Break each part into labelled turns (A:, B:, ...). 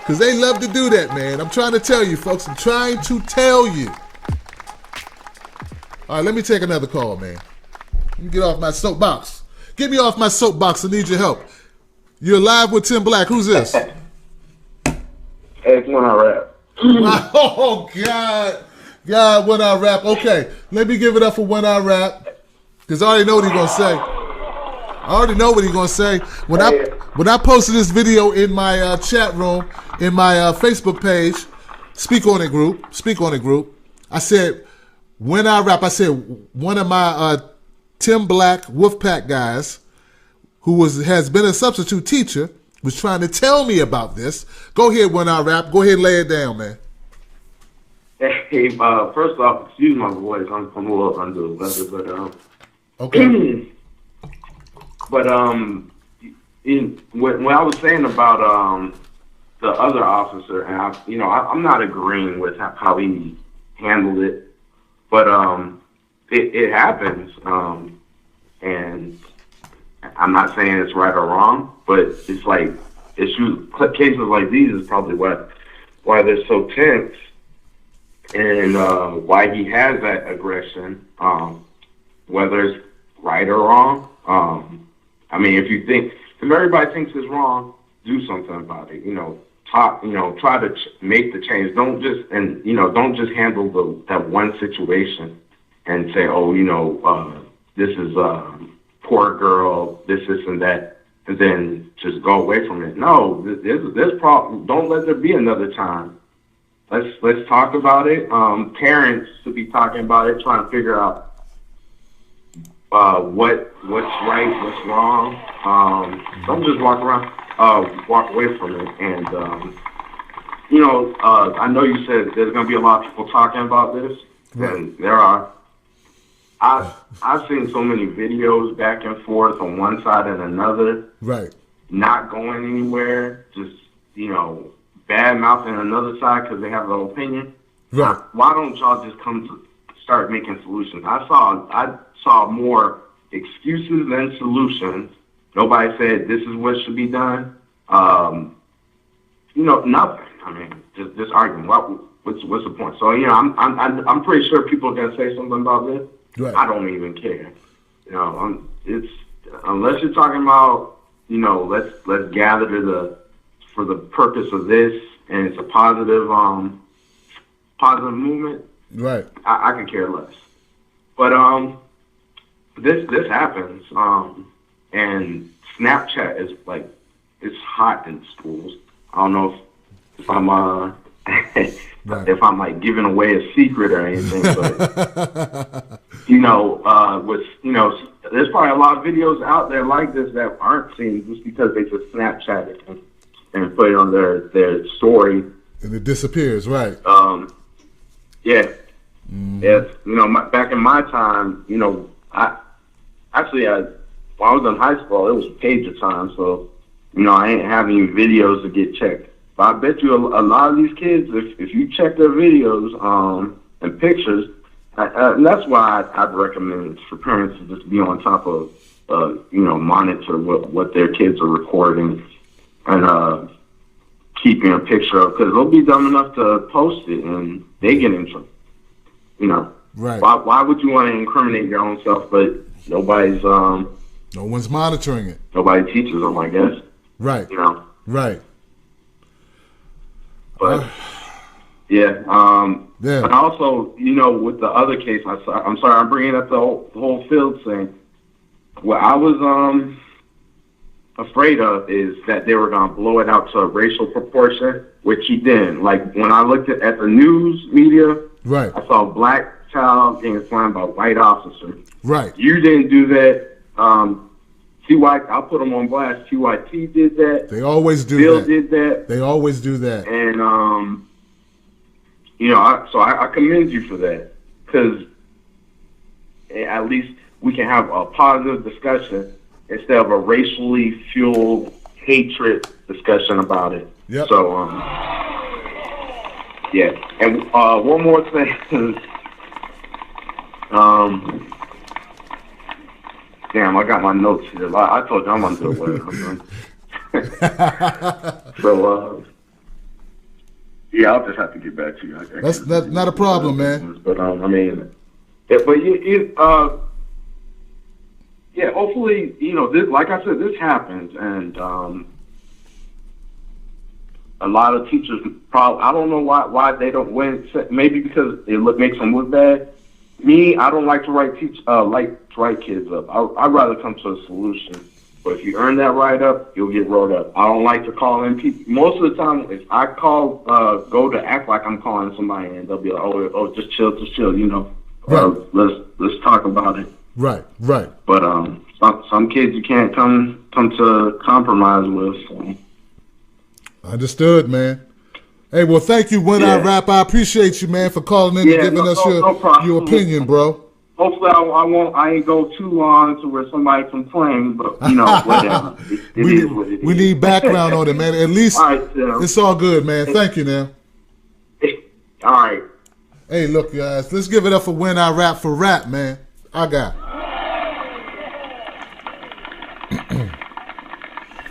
A: Because they love to do that, man. I'm trying to tell you, folks. I'm trying to tell you. All right, let me take another call, man. Let me get off my soapbox. Get me off my soapbox. I need your help. You're live with Tim Black. Who's this?
B: Hey, it's When I Rap.
A: Oh, God. God, When I Rap. Okay, let me give it up for When I Rap. Because I already know what he's going to say. When I posted this video in my chat room, in my Facebook page, Speak on It group, I said, When I Rap, I said, one of my Tim Black Wolfpack guys, who has been a substitute teacher, was trying to tell me about this. Go ahead, When I Rap. Go ahead and lay it down, man.
B: Hey, first off, excuse my voice. I'm a little under the weather, but
A: Okay.
B: but when I was saying about the other officer, and I'm not agreeing with how he handled it, but it happens, and I'm not saying it's right or wrong, but it's like cases like these is probably why they're so tense, and why he has that aggression, whether it's right or wrong. I mean, if everybody thinks it's wrong, do something about it. Try to make the change. Don't just handle that one situation and say, this is poor girl, this and that, and then just go away from it. No, this problem. Don't let there be another time. Let's talk about it. Parents should be talking about it, trying to figure out what's right, what's wrong. Don't just walk away from it. And I know you said there's going to be a lot of people talking about this, and there are. I've seen so many videos back and forth on one side and another,
A: right? Not
B: going anywhere, just bad mouthing another side because they have their opinion.
A: Right.
B: Why don't y'all just start making solutions? I saw more excuses than solutions. Nobody said this is what should be done. Nothing. I mean, just arguing. What's the point? So I'm pretty sure people are gonna say something about this.
A: Right.
B: I don't even care. It's unless you're talking about let's gather for the purpose of this, and it's a positive movement.
A: Right.
B: I could care less. But this happens, and Snapchat is it's hot in schools. I don't know if I'm
A: right.
B: if I'm giving away a secret or anything, but there's probably a lot of videos out there like this that aren't seen just because they just Snapchat it and put it on their story,
A: and it disappears. Right.
B: Yeah. Yes. Back in my time, when I was in high school, it was pager time, so I ain't having videos to get checked. But I bet you a lot of these kids, if you check their videos and pictures, and that's why I'd recommend for parents to just be on top of, monitor what their kids are recording and keeping a picture of, because they'll be dumb enough to post it and they get in trouble.
A: Right.
B: Why would you want to incriminate your own self, but no
A: one's monitoring it.
B: Nobody teaches them, I guess.
A: Right. Right.
B: But yeah. And also, with the other case, I'm sorry, I'm bringing up the whole field thing. What I was afraid of is that they were going to blow it out to a racial proportion, which he didn't. Like, when I looked at the news media,
A: right,
B: I saw a black child getting slammed by a white officer.
A: Right.
B: You didn't do that. I'll put them on blast. TYT did that.
A: They always do
B: Bill
A: that.
B: did that.
A: They always do that.
B: And, I commend you for that, because at least we can have a positive discussion instead of a racially fueled hatred discussion about it.
A: Yep.
B: So, yeah. And one more thing. Damn, I got my notes here. I told you I'm under the weather. So, Yeah, I'll just have to get back to you.
A: That's not a problem, man.
B: But I mean, yeah, hopefully, this, like I said, this happens, and a lot of teachers probably, I don't know why they don't win. Maybe because it makes them look bad. Me, I don't like to write kids up. I'd rather come to a solution. But if you earn that write up, you'll get wrote up. I don't like to call in people. Most of the time, if I go to act like I'm calling somebody in, they'll be like, oh, just chill,
A: Right.
B: Let's talk about it.
A: Right.
B: But some kids you can't come to compromise with. So.
A: Understood, man. Hey, well, thank you, When I Rap. I appreciate you, man, for calling in and giving us your opinion, bro.
B: Hopefully, I ain't go too long to where somebody complains, but whatever. It is what it is.
A: We need background on it, man. At least
B: all right,
A: it's all good, man. Thank you, now.
B: All right.
A: Hey, look, guys, let's give it up for When I Rap for rap, man. I got.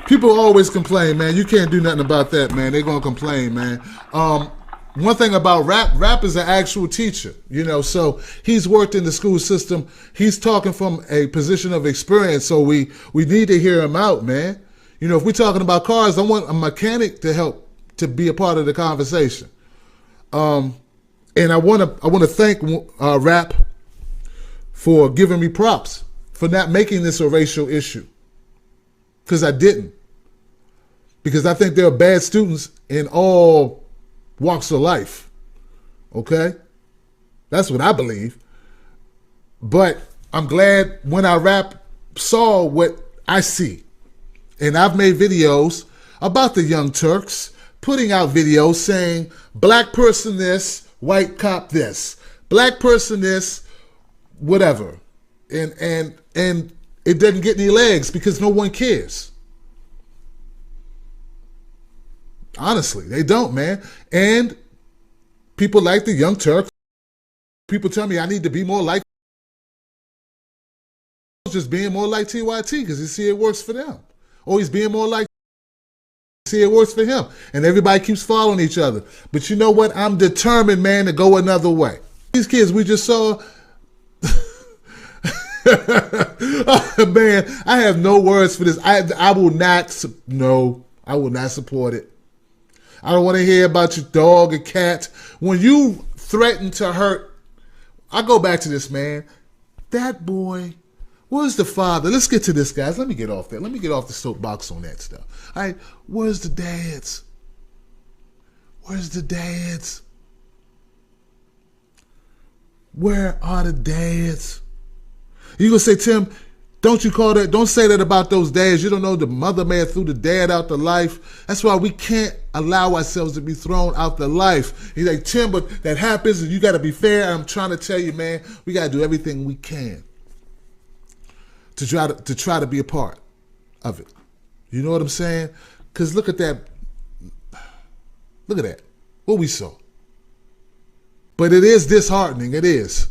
A: People always complain, man. You can't do nothing about that, man. They're gonna complain, man. One thing about rap is an actual teacher, so he's worked in the school system. He's talking from a position of experience, so we need to hear him out, man. If we're talking about cars, I want a mechanic to help to be a part of the conversation. And I want to thank Rap for giving me props for not making this a racial issue, because I didn't. Because I think there are bad students in all walks of life. Okay? That's what I believe. But I'm glad When I Rap saw what I see. And I've made videos about the Young Turks, putting out videos saying, black person this, white cop this. Black person this, whatever. And it doesn't get any legs because no one cares. Honestly, they don't, man. And people like the Young Turks, people tell me I need to be more like, just being more like TYT because you see it works for them. Or he's being more like, see it works for him. And everybody keeps following each other. But you know what? I'm determined, man, to go another way. These kids we just saw, oh, man, I have no words for this. I will not support it. I don't want to hear about your dog or cat. When you threaten to hurt, I go back to this, man. That boy, where's the father? Let's get to this, guys. Let me get off that. Let me get off the soapbox on that stuff. All right, where's the dads? Where's the dads? Where are the dads? You gonna say, Tim, don't say that about those dads. You don't know the mother man threw the dad out the life. That's why we can't allow ourselves to be thrown out the life. He's like, Tim, but that happens and you got to be fair. I'm trying to tell you, man, we got to do everything we can to try to be a part of it. You know what I'm saying? Because look at that. Look at that. What we saw. But it is disheartening. It is.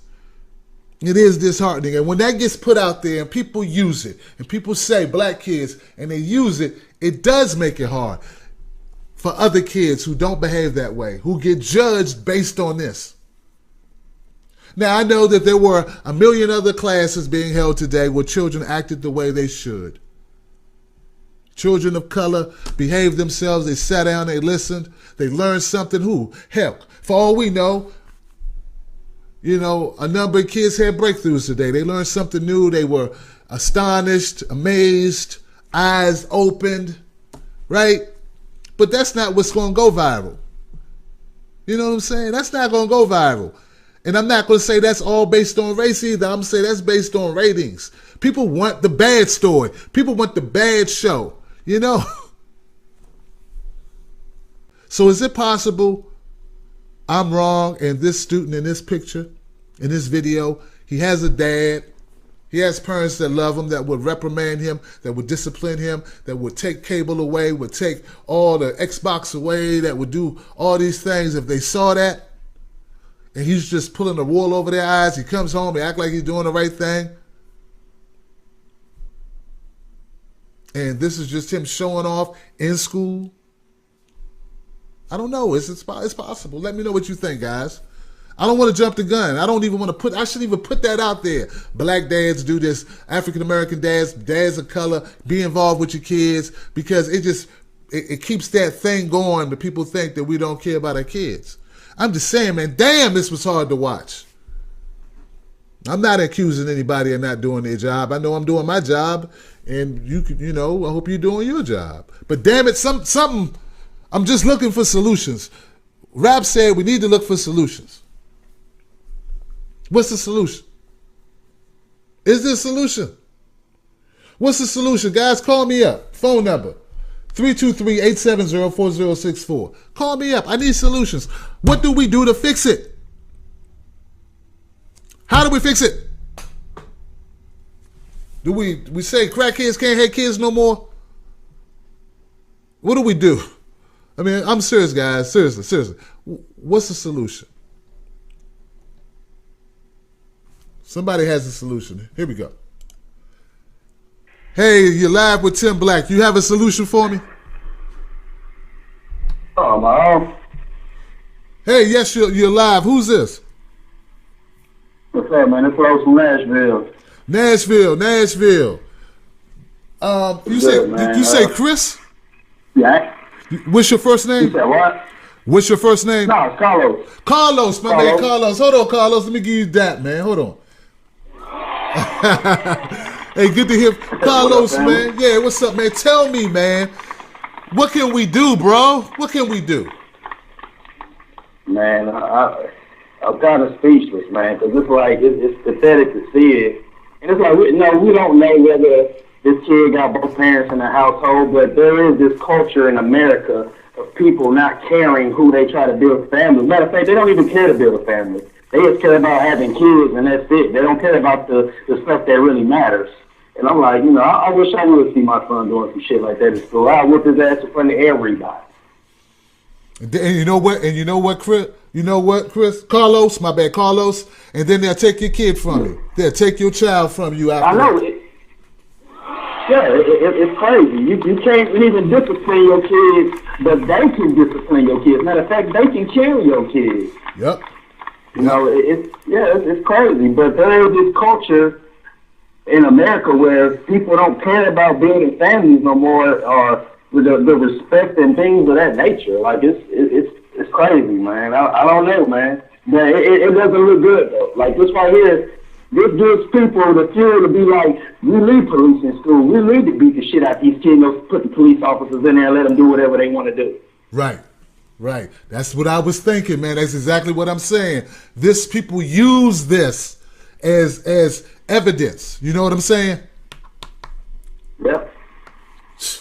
A: It is disheartening. And when that gets put out there and people use it, and people say black kids, and they use it, it does make it hard for other kids who don't behave that way, who get judged based on this. Now, I know that there were a million other classes being held today where children acted the way they should. Children of color behaved themselves. They sat down, they listened, they learned something. Hell, for all we know, a number of kids had breakthroughs today. They learned something new. They were astonished, amazed, eyes opened, right? But that's not what's going to go viral. You know what I'm saying? That's not going to go viral. And I'm not going to say that's all based on race either. I'm going to say that's based on ratings. People want the bad story. People want the bad show, So is it possible I'm wrong and this student in this picture, in this video, he has a dad, he has parents that love him, that would reprimand him, that would discipline him, that would take cable away, would take all the Xbox away, that would do all these things if they saw that, and he's just pulling the wool over their eyes. He comes home, he act like he's doing the right thing. And this is just him showing off in school. I don't know. It's possible. Let me know what you think, guys. I don't want to jump the gun. I don't even want to I shouldn't even put that out there. Black dads do this. African American dads, dads of color, be involved with your kids, because it keeps that thing going that people think that we don't care about our kids. I'm just saying, man, damn, this was hard to watch. I'm not accusing anybody of not doing their job. I know I'm doing my job, and I hope you're doing your job. But damn it, something, I'm just looking for solutions. Rap said we need to look for solutions. What's the solution? Is there a solution? What's the solution? Guys, call me up. Phone number, 323-870-4064. Call me up. I need solutions. What do we do to fix it? How do we fix it? Do we say crackheads can't have kids no more? What do we do? I mean, I'm serious, guys. Seriously. What's the solution? Somebody has a solution. Here we go. Hey, you're live with Tim Black. You have a solution for me?
C: Oh, my.
A: Hey, yes, you're live. Who's this?
C: What's up, man? It's Rose from Nashville.
A: Nashville. You say Chris?
C: Yeah.
A: What's your first name?
C: You said what?
A: What's your first name?
C: No, it's Carlos.
A: Carlos, my man, Carlos. Hold on, Carlos. Let me give you that, man. Hold on. Hey, good to hear Carlos, man. Yeah, what's up, man? Tell me, man. What can we do, bro? What can we do?
C: Man, I'm kind of speechless, man, because it's like, it's pathetic to see it. And it's like, we don't know whether this kid got both parents in the household, but there is this culture in America of people not caring who they try to build a family. Matter of fact, they don't even care to build a family. They just care about having kids, and that's it. They don't care about the stuff that really matters. And I'm like, I wish I would see my son doing some shit like that in school. I'd whip his ass in front of everybody.
A: And you know what, Chris? Carlos, my bad, Carlos. And then they'll take your kid from you. They'll take your child from you after
C: I know. It's crazy. You can't even discipline your kids, but they can discipline your kids. Matter of fact, they can kill your kids.
A: Yep.
C: It's crazy. But there is this culture in America where people don't care about building families no more, or with the respect and things of that nature. Like it's crazy, man. I don't know, man. But it doesn't look good though. Like this right here, this gives people the fuel to be like, we need police in school. We need to beat the shit out these kids. Put the police officers in there and let them do whatever they want to do.
A: Right. That's what I was thinking, man. That's exactly what I'm saying. People use this as evidence. You know what I'm saying?
C: Yep.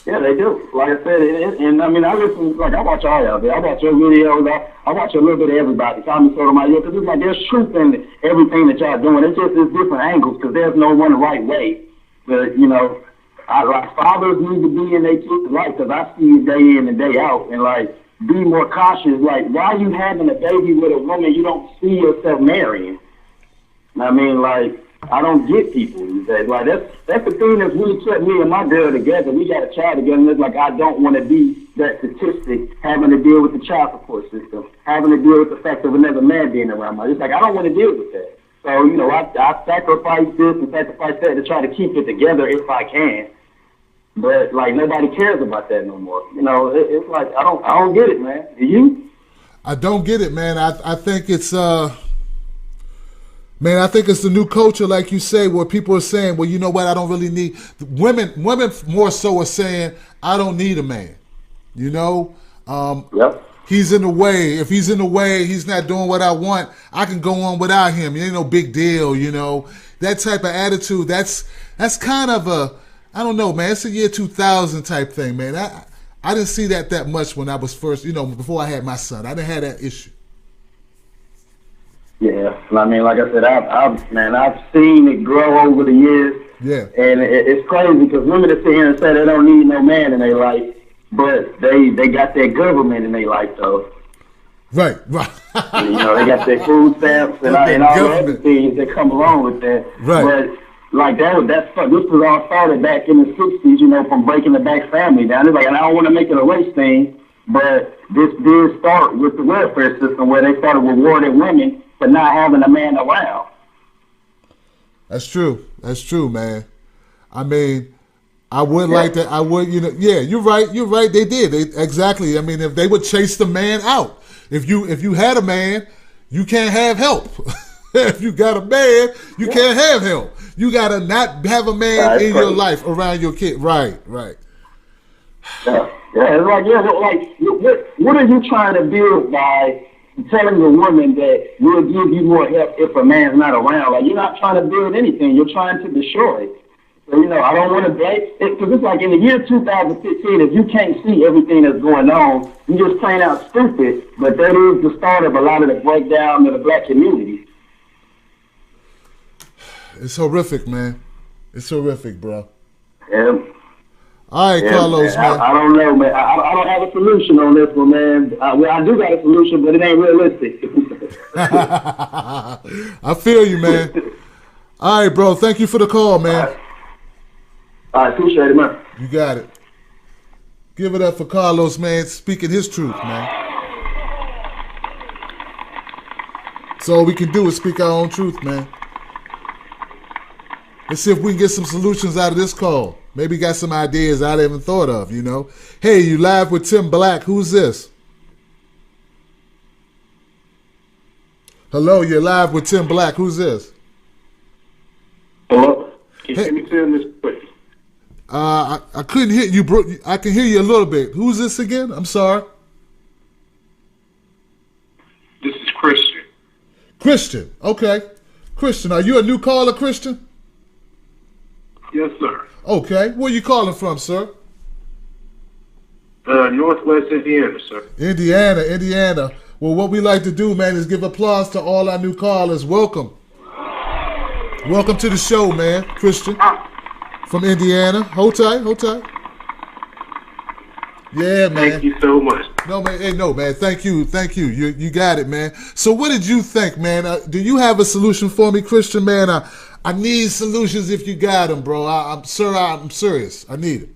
C: Yeah, they do. Like I said, and I mean, I listen, like, I watch all y'all. I watch your videos. I watch a little bit of everybody. Tommy Sotomayor, because it's like there's truth in everything that y'all doing. It's just different angles, because there's no one right way. But, like, fathers need to be in their kids' life, because I see it day in and day out, and, like, be more cautious. Like, why are you having a baby with a woman you don't see yourself marrying? I mean, like, I don't get people these days. Like, that's the thing that's really kept me and my girl together. We got a child together, and it's like I don't want to be that statistic, having to deal with the child support system, having to deal with the fact of another man being around me. It's like I don't want to deal with that. So, I sacrifice this and sacrifice that to try to keep it together if I can. But, like, nobody cares about that no more. It's like I don't get it, man. Do you?
A: I don't get it, man. I think it's Man, I think it's the new culture, like you say, where people are saying, well, you know what, I don't really need... Women more so are saying, I don't need a man. Yep. He's in the way. If he's in the way, he's not doing what I want, I can go on without him. It ain't no big deal, That type of attitude, that's kind of a... I don't know, man. It's a year 2000 type thing, man. I didn't see that much when I was first, before I had my son. I didn't have that issue.
C: Yeah, I mean, like I said, I've seen it grow over the years.
A: Yeah.
C: And it's crazy because women that sit here and say they don't need no man in their life, but they got their government in their life, though.
A: Right.
C: They got their food stamps and all the other things that come along with that.
A: Right.
C: But like this was all started back in the '60s, from breaking the back family down. It's like, and I don't want to make it a race thing, But this did start with the welfare system where they started rewarding women for not having a man around.
A: That's true. That's true, man. I mean, I would like that. I would, yeah, you're right. You're right. They did. Exactly. I mean, if they would chase the man out, if you had a man, you can't have help. If you got a man, you can't have help. You gotta not have a man in your life around your kid. Right.
C: Yeah, it's like, what are you trying to build by telling the woman that we'll give you more help if a man's not around? Like, you're not trying to build anything. You're trying to destroy it. So, I don't want to blame it, because it's like in the year 2015, if you can't see everything that's going on, you're just plain out stupid. But that is the start of a lot of the breakdown of the black community.
A: It's horrific, man. It's horrific, bro.
C: Yeah.
A: All right, Carlos, man.
C: I don't know, man. I don't have a solution on this one, man. I do got a solution, but it ain't realistic.
A: I feel you, man. All right, bro. Thank you for the call, man.
C: All right, appreciate it, man.
A: You got it. Give it up for Carlos, man, speaking his truth, man. That's all we can do is speak our own truth, man. Let's see if we can get some solutions out of this call. Maybe got some ideas I haven't thought of, Hey, you live with Tim Black. Who's this? Hello, you're live with Tim Black. Who's this?
D: Hello? Can you hear me, Tim? This quick.
A: I couldn't hear you, bro. I can hear you a little bit. Who's this again? I'm sorry.
D: This is Christian.
A: Christian. Okay. Christian, are you a new caller, Christian?
D: Yes, sir.
A: Okay. Where you calling from, sir?
D: Northwest Indiana, sir.
A: Indiana. Well, what we like to do, man, is give applause to all our new callers. Welcome to the show, man. Christian from Indiana. Hold tight. Yeah, man.
D: Thank you so much.
A: No, man. Thank you. You got it, man. So what did you think, man? Do you have a solution for me, Christian, man? I need solutions if you got them, bro. I'm serious. I need it.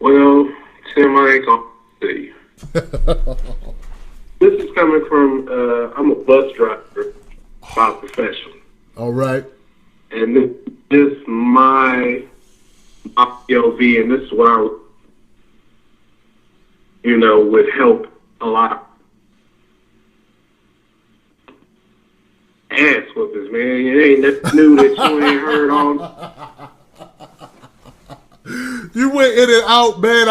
D: Well, Tim, I ain't gonna tell you. This is coming from, I'm a bus driver by profession.
A: All right.
D: And this is my POV, and this is what I would help a lot. Ass whoopers, man. It ain't nothing new that you ain't heard on.
A: You went in and out, man.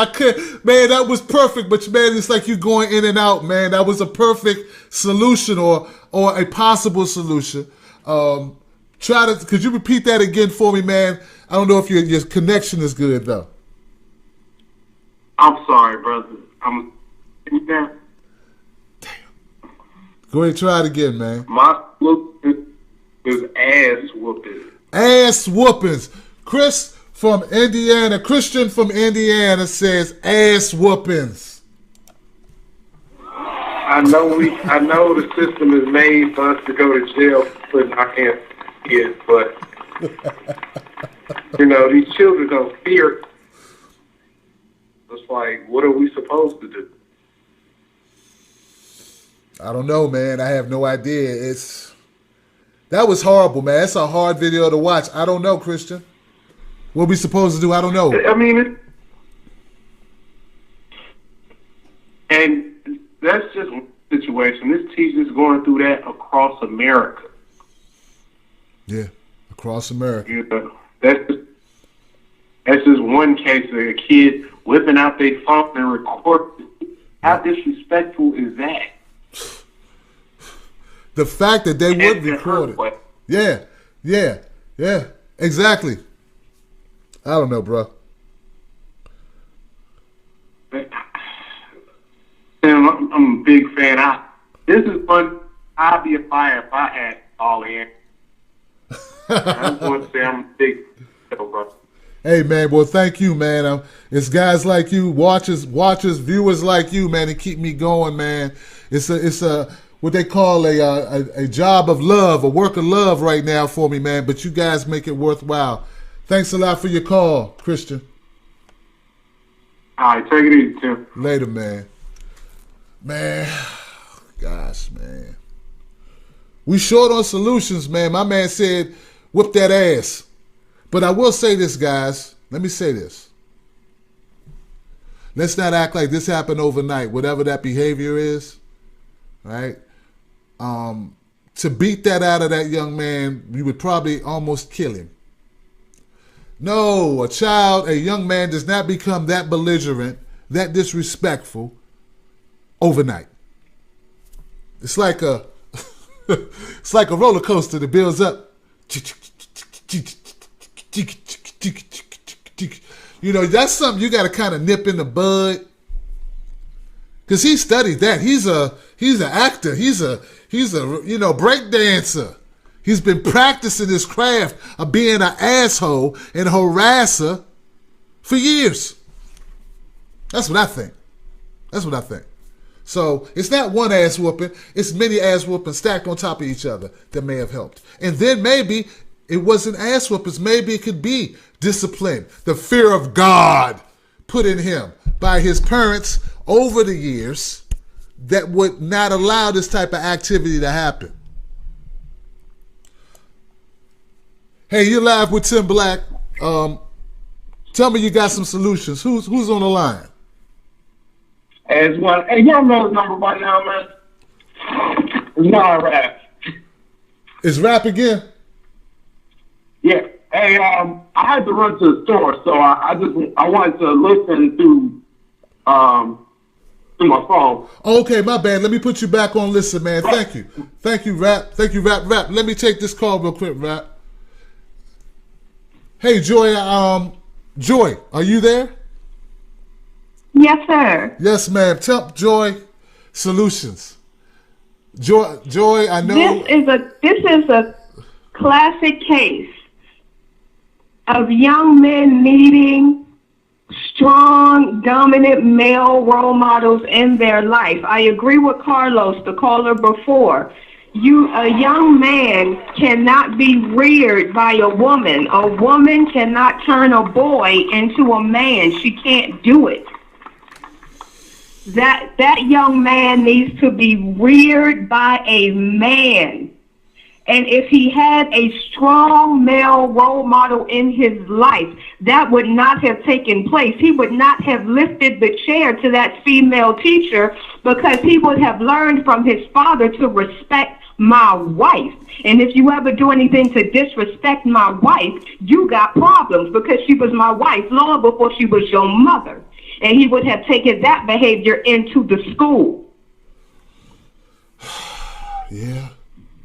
A: Man, that was perfect, but man, it's like you going in and out, man. That was a perfect solution or a possible solution. Could you repeat that again for me, man? I don't know if your connection is good though.
D: I'm sorry, brother. Damn.
A: Go ahead, try it again, man.
D: My solution is ass whooping.
A: Ass whoopings. Christian from Indiana says ass whoopings.
D: I know the system is made for us to go to jail, but I can't see it. But these children don't fear. It's like, what are we supposed to do?
A: I don't know, man. I have no idea. That was horrible, man. It's a hard video to watch. I don't know, Christian. What we supposed to do? I don't know.
D: I mean, and that's just one situation. This teacher's going through that across America.
A: Yeah, across America.
D: That's just one case of a kid whipping out their phone and recording. How disrespectful is that?
A: The fact that they would record it. Yeah, exactly. I don't know, bro.
D: I'm a big fan. This is fun. I'd be a fire if I had all in. I just want to say I'm a big fan, bro.
A: Hey, man, well, thank you, man. It's guys like you, watchers, viewers like you, man, that keep me going, man. It's a what they call a job of love, a work of love right now for me, man. But you guys make it worthwhile. Thanks a lot for your call, Christian.
D: All right, take it easy, Tim.
A: Later, man. Man, gosh, man. We short on solutions, man. My man said, whip that ass. But I will say this, guys. Let me say this. Let's not act like this happened overnight, whatever that behavior is, right? To beat that out of that young man, you would probably almost kill him. No, a young man does not become that belligerent, that disrespectful overnight. It's like a roller coaster that builds up. You know, that's something you got to kind of nip in the bud. Cause he studied that. He's an actor. He's a break dancer. He's been practicing his craft of being an asshole and harasser for years. That's what I think. So it's not one ass whooping. It's many ass whoopings stacked on top of each other that may have helped. And then maybe it wasn't ass whoopings. Maybe it could be discipline, the fear of God put in him by his parents over the years that would not allow this type of activity to happen. Hey, you're live with Tim Black. Tell me you got some solutions. Who's on the line?
D: As well. Hey, y'all know his number by now, man. It's not rap.
A: Is rap again?
D: Yeah. Hey, I had to run to the store, so I wanted to listen through my phone.
A: Okay, my bad. Let me put you back on listen, man. Thank you, rap. Rap. Let me take this call real quick, rap. Hey, Joy. Joy, are you there?
E: Yes, sir.
A: Yes, ma'am. Tell Joy solutions. Joy, I know
E: This is a classic case of young men needing strong, dominant male role models in their life. I agree with Carlos, the caller before. A young man cannot be reared by a woman. A woman cannot turn a boy into a man. She can't do it. That young man needs to be reared by a man. And if he had a strong male role model in his life, that would not have taken place. He would not have lifted the chair to that female teacher because he would have learned from his father to respect my wife. And if you ever do anything to disrespect my wife, you got problems because she was my wife long before she was your mother. And he would have taken that behavior into the school.
A: Yeah.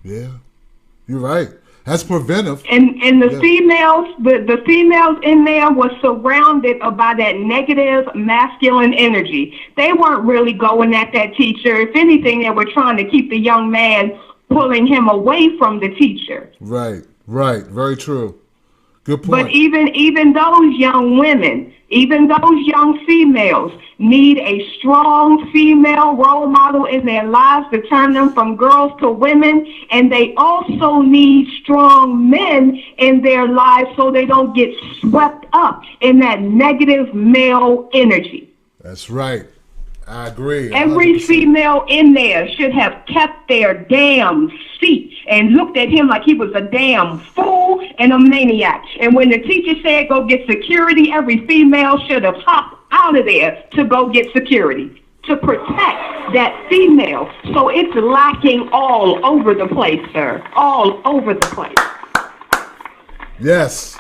A: You're right. That's preventive.
E: And the females, the females in there were surrounded by that negative masculine energy. They weren't really going at that teacher. If anything, they were trying to keep the young man, pulling him away from the teacher.
A: Right. Very true. Good point.
E: But even those young women, even those young females need a strong female role model in their lives to turn them from girls to women. And they also need strong men in their lives so they don't get swept up in that negative male energy.
A: That's right. I agree. 100%.
E: Every female in there should have kept their damn seat and looked at him like he was a damn fool and a maniac. And when the teacher said go get security, every female should have hopped out of there to go get security to protect that female. So it's lacking all over the place, sir. All over the place.
A: Yes,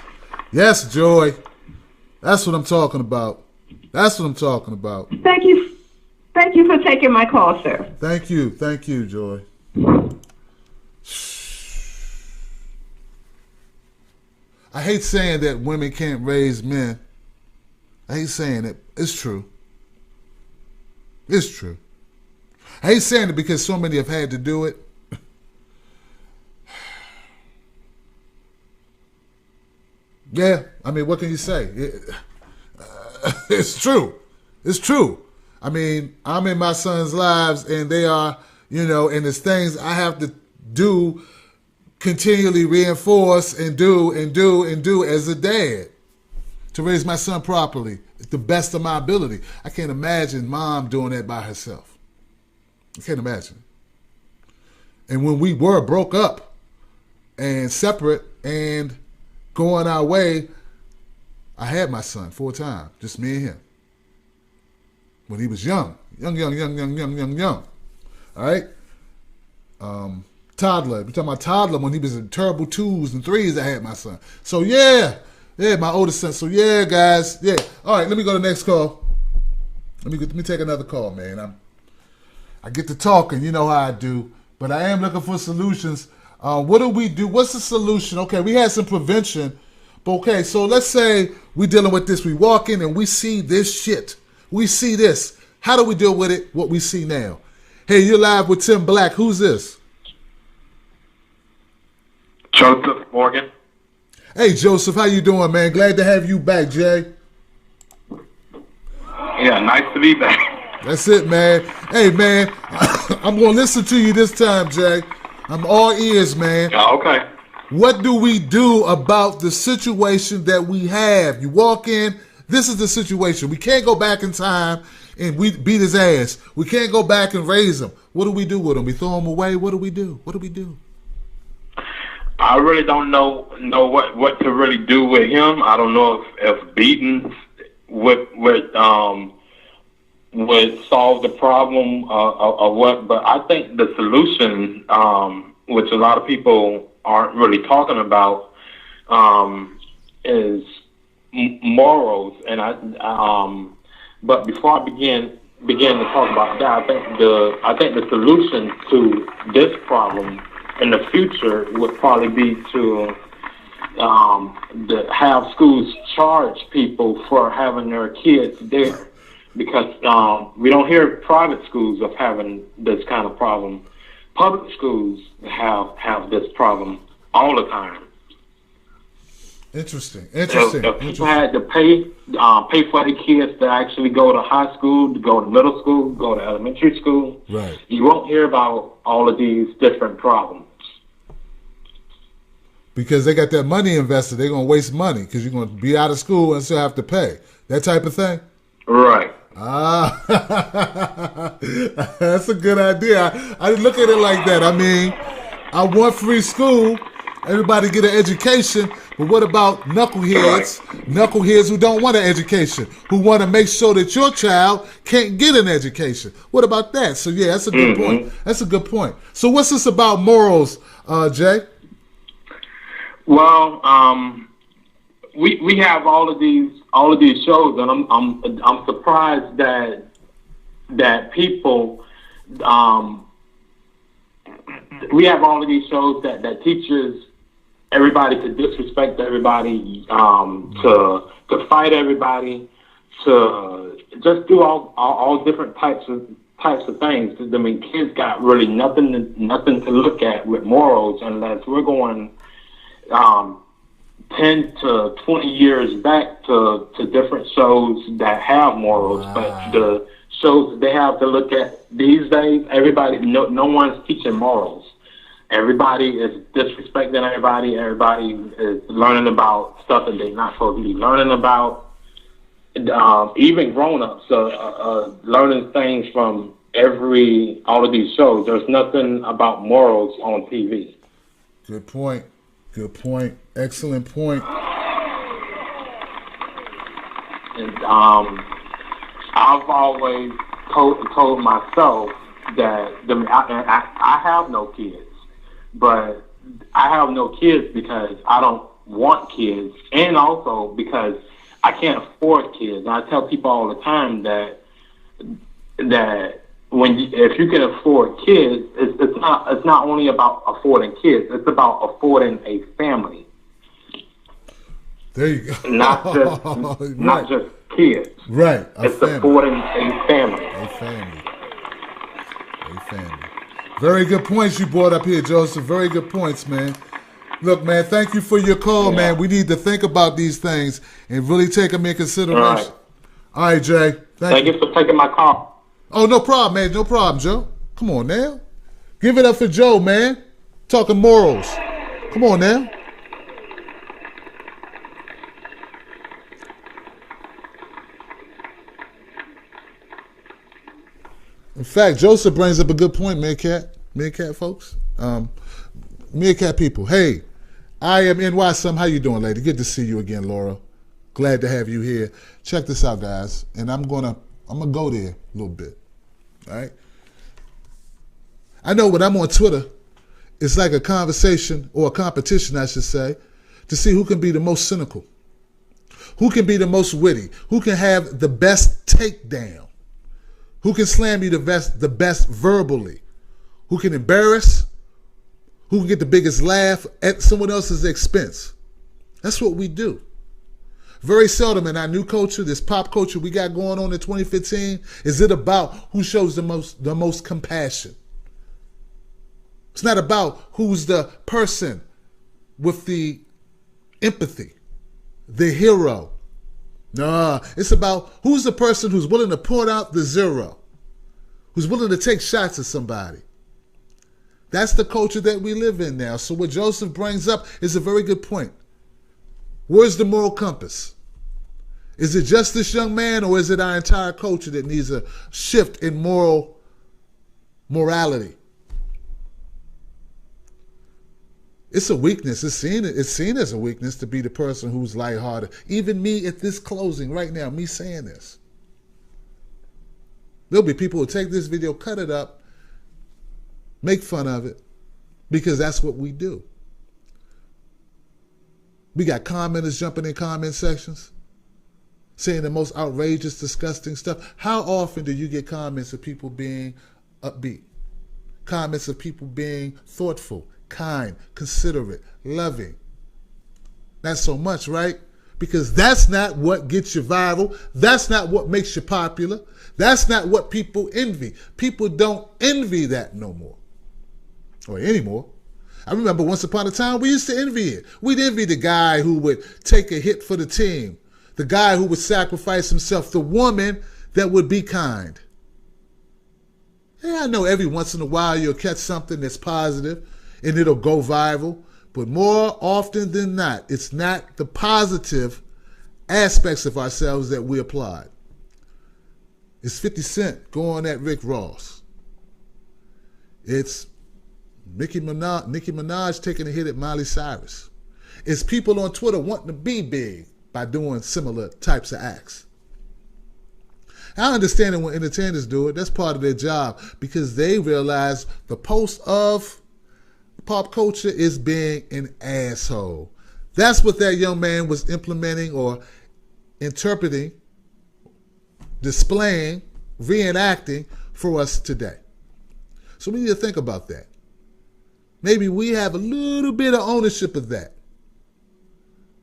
A: Joy. That's what I'm talking about.
E: Thank you for taking my call, sir.
A: Thank you, Joy. I hate saying that women can't raise men. I hate saying it. It's true. I hate saying it because so many have had to do it. Yeah, I mean, what can you say? It's true. I mean, I'm in my son's lives and they are, and there's things I have to do, continually reinforce and do as a dad. to raise my son properly, to the best of my ability. I can't imagine mom doing that by herself. I can't imagine. And when we were broke up and separate and going our way, I had my son full time, just me and him. When he was young. All right? Toddler. We're talking about toddler when he was in terrible 2s and 3s, I had my son. So yeah, my oldest son. So yeah, guys, yeah. All right, let me go to the next call. Let me take another call, man. I get to talking, you know how I do, but I am looking for solutions. What do we do? What's the solution? Okay, we had some prevention, but okay, so let's say we're dealing with this. We walk in and we see this shit. We see this. How do we deal with it? What we see now? Hey, you're live with Tim Black. Who's this?
D: Joseph Morgan.
A: Hey, Joseph, how you doing, man? Glad to have you back, Jay.
D: Yeah, nice to be back.
A: That's it, man. Hey, man, I'm going to listen to you this time, Jay. I'm all ears, man.
D: Okay.
A: What do we do about the situation that we have? You walk in, this is the situation. We can't go back in time and we beat his ass. We can't go back and raise him. What do we do with him? We throw him away? What do we do? What do we do?
D: I really don't know what to really do with him. I don't know if beating would solve the problem or what. But I think the solution, which a lot of people aren't really talking about, is morals. And but before I begin to talk about that, I think the solution to this problem in the future would probably be to have schools charge people for having their kids there, because we don't hear private schools of having this kind of problem. Public schools have this problem all the time.
A: Interesting.
D: If people had to pay for the kids to actually go to high school, to go to middle school, go to elementary school,
A: right,
D: you won't hear about all of these different problems.
A: Because they got that money invested, they're going to waste money because you're going to be out of school and still have to pay. That type of thing?
D: Right.
A: That's a good idea. I didn't look at it like that. I mean, I want free school, everybody get an education, but what about knuckleheads who don't want an education, who want to make sure that your child can't get an education? What about that? So yeah, that's a good point. That's a good point. So what's this about morals, Jay?
D: Well, we have all of these shows, and I'm surprised that people we have all of these shows that teaches everybody to disrespect everybody, to fight everybody, to just do all different types of things. I mean, kids got really nothing to look at with morals unless we're going 10 to 20 years back to different shows that have morals. Wow. But the shows they have to look at these days, no one's teaching morals. Everybody is disrespecting everybody. Everybody is learning about stuff that they're not supposed to be learning about. Even grown-ups are learning things from all of these shows. There's nothing about morals on TV.
A: Good point. Excellent point.
D: And I've always told myself that I have no kids, but I have no kids because I don't want kids, and also because I can't afford kids. And I tell people all the time that if you can afford kids, it's not only about affording kids. It's about affording a family.
A: There you go.
D: Not just kids.
A: Right.
D: It's affording a family.
A: A family. Very good points you brought up here, Joseph. Very good points, man. Look, man, thank you for your call, man. We need to think about these things and really take them in consideration. All right, Jay.
D: Thank you for taking my call.
A: Oh, no problem, man. No problem, Joe. Come on now. Give it up for Joe, man. Talking morals. Come on now. In fact, Joseph brings up a good point, Meerkat folks. Meerkat people, hey, I am NY Some. How you doing, lady? Good to see you again, Laura. Glad to have you here. Check this out, guys, and I'm gonna go there a little bit. All right. I know when I'm on Twitter, it's like a conversation or a competition, I should say, to see who can be the most cynical, who can be the most witty, who can have the best takedown, who can slam you the best verbally, who can embarrass, who can get the biggest laugh at someone else's expense. That's what we do. Very seldom in our new culture, this pop culture we got going on in 2015, is it about who shows the most compassion. It's not about who's the person with the empathy, the hero. No, it's about who's the person who's willing to point out the zero, who's willing to take shots at somebody. That's the culture that we live in now. So what Joseph brings up is a very good point. Where's the moral compass? Is it just this young man, or is it our entire culture that needs a shift in morality? It's a weakness. It's seen as a weakness to be the person who's lighthearted. Even me at this closing right now, me saying this. There'll be people who take this video, cut it up, make fun of it, because that's what we do. We got commenters jumping in comment sections, saying the most outrageous, disgusting stuff. How often do you get comments of people being upbeat? Comments of people being thoughtful, kind, considerate, loving? Not so much, right? Because that's not what gets you viral. That's not what makes you popular. That's not what people envy. People don't envy that no more, or anymore. I remember once upon a time we used to envy it. We'd envy the guy who would take a hit for the team, the guy who would sacrifice himself, the woman that would be kind. Yeah, I know every once in a while you'll catch something that's positive and it'll go viral, but more often than not, it's not the positive aspects of ourselves that we applaud. It's 50 Cent going at Rick Ross. It's Nicki Minaj taking a hit at Miley Cyrus. It's people on Twitter wanting to be big by doing similar types of acts. I understand it when entertainers do it. That's part of their job, because they realize the post of pop culture is being an asshole. That's what that young man was implementing or interpreting, displaying, reenacting for us today. So we need to think about that. Maybe we have a little bit of ownership of that.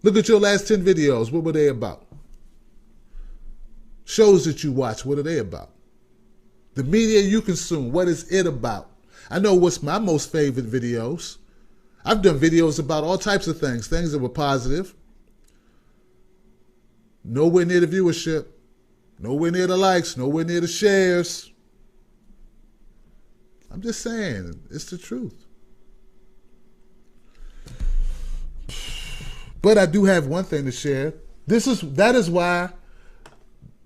A: Look at your last 10 videos. What were they about? Shows that you watch, what are they about? The media you consume, what is it about? I know what's my most favorite videos. I've done videos about all types of things that were positive. Nowhere near the viewership, nowhere near the likes, nowhere near the shares. I'm just saying, it's the truth. But I do have one thing to share. That is why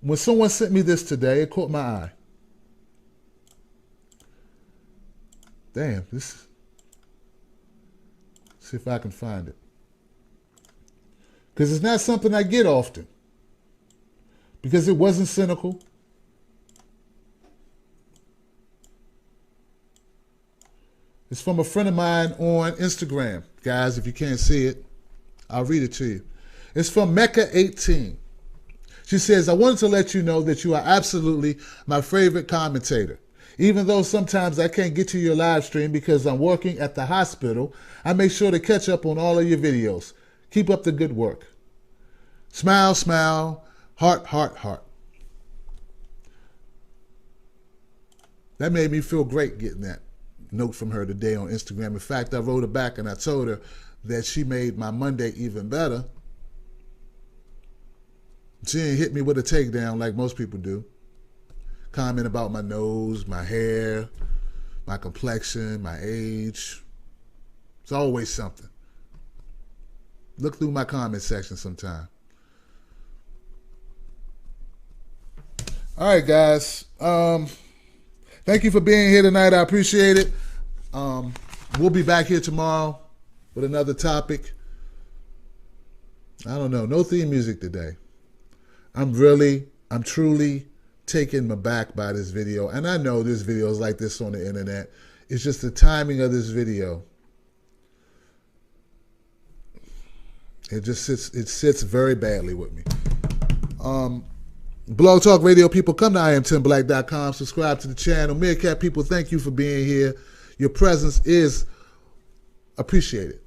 A: when someone sent me this today, it caught my eye. Damn, see if I can find it. Because it's not something I get often. Because it wasn't cynical. It's from a friend of mine on Instagram. Guys, if you can't see it, I'll read it to you. It's from Mecca18. She says, I wanted to let you know that you are absolutely my favorite commentator. Even though sometimes I can't get to your live stream because I'm working at the hospital, I make sure to catch up on all of your videos. Keep up the good work. Smile, smile, heart, heart, heart. That made me feel great getting that note from her today on Instagram. In fact, I wrote her back and I told her that she made my Monday even better. She ain't hit me with a takedown like most people do. Comment about my nose, my hair, my complexion, my age. It's always something. Look through my comment section sometime. All right, guys. Thank you for being here tonight. I appreciate it. We'll be back here tomorrow with another topic. I don't know. No theme music today. I'm truly taken aback by this video. And I know there's videos like this on the internet. It's just the timing of this video. It sits very badly with me. Blog Talk Radio people, come to IamTimBlack.com, subscribe to the channel. Meerkat people, thank you for being here. Your presence is appreciated.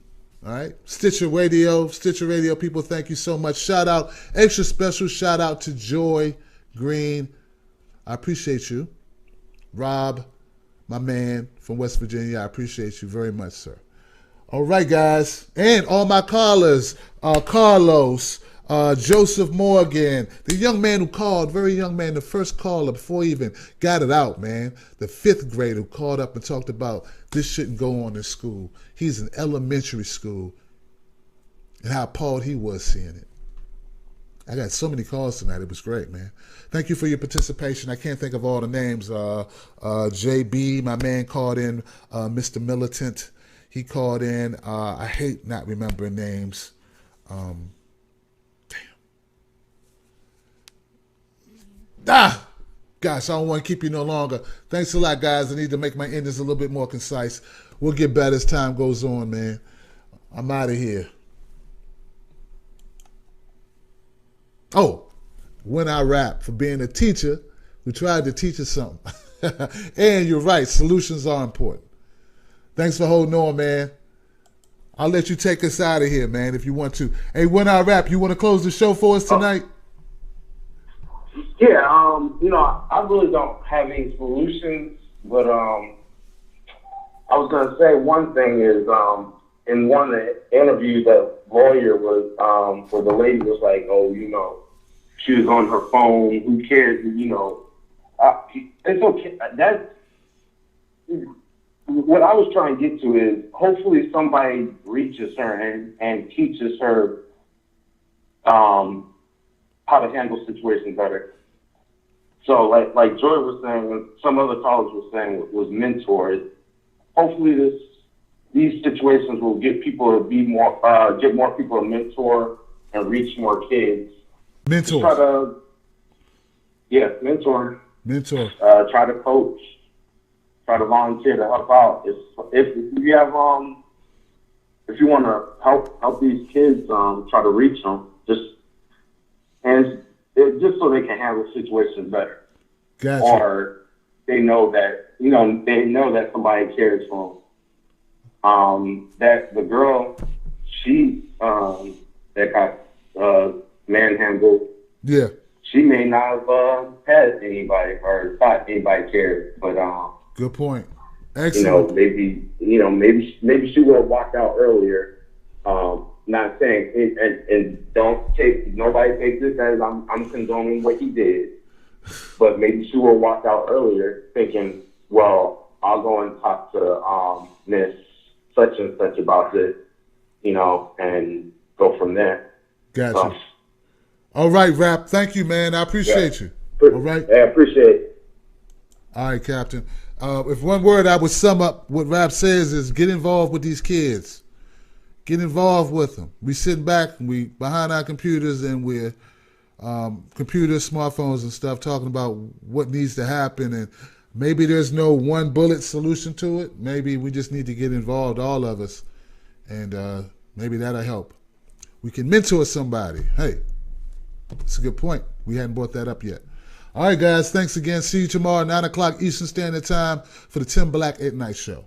A: All right. Stitcher Radio people, thank you so much. Shout out, extra special shout out to Joy Green. I appreciate you. Rob, my man from West Virginia, I appreciate you very much, sir. All right, guys. And all my callers, Carlos, Joseph Morgan, the young man who called, very young man, the first caller before he even got it out, man. The 5th grader who called up and talked about this shouldn't go on in school. He's in elementary school and how appalled he was seeing it. I got so many calls tonight. It was great, man. Thank you for your participation. I can't think of all the names. JB, my man, called in. Mr. Militant, he called in. I hate not remembering names. Gosh, I don't want to keep you no longer. Thanks a lot, guys. I need to make my endings a little bit more concise. We'll get better as time goes on, man. I'm out of here. Oh, when I rap, for being a teacher who tried to teach us something. And you're right, solutions are important. Thanks for holding on, man. I'll let you take us out of here, man, if you want to. Hey, when I rap, you want to close the show for us tonight?
B: Yeah, I really don't have any solutions, but I was gonna say one thing is in one of the interviews, the lawyer was where the lady was like, oh, she was on her phone. Who cares? It's okay. That's what I was trying to get to is hopefully somebody reaches her and teaches her how to handle situations better. So like Joy was saying, and some other callers were saying was mentors. Hopefully these situations will get people to be more, get more people to mentor and reach more kids.
A: Mentor.
B: Mentor.
A: Mentor.
B: Try to coach. Try to volunteer to help out. If you have if you want to help these kids, try to reach them. Just so they can handle situations better.
A: Gotcha.
B: Or they know that somebody cares for them. That the girl, she that got manhandled. Yeah. She may not have had anybody or thought anybody cared, but
A: good point. Excellent.
B: Maybe she would have walked out earlier. Not saying it, and nobody take this as I'm condoning what he did, but maybe she would have walked out earlier thinking, well, I'll go and talk to Miss such and such about this, and go from there.
A: Gotcha. All right, Rap. Thank you, man. I appreciate you. All right.
B: I appreciate it.
A: All right, Captain. If one word I would sum up what Rap says is get involved with these kids. Get involved with them. We sitting back, we behind our computers, and we're computers, smartphones, and stuff, talking about what needs to happen. And maybe there's no one bullet solution to it. Maybe we just need to get involved, all of us, and maybe that'll help. We can mentor somebody. Hey, that's a good point. We hadn't brought that up yet. All right, guys. Thanks again. See you tomorrow, 9 o'clock Eastern Standard Time for the Tim Black at Night Show.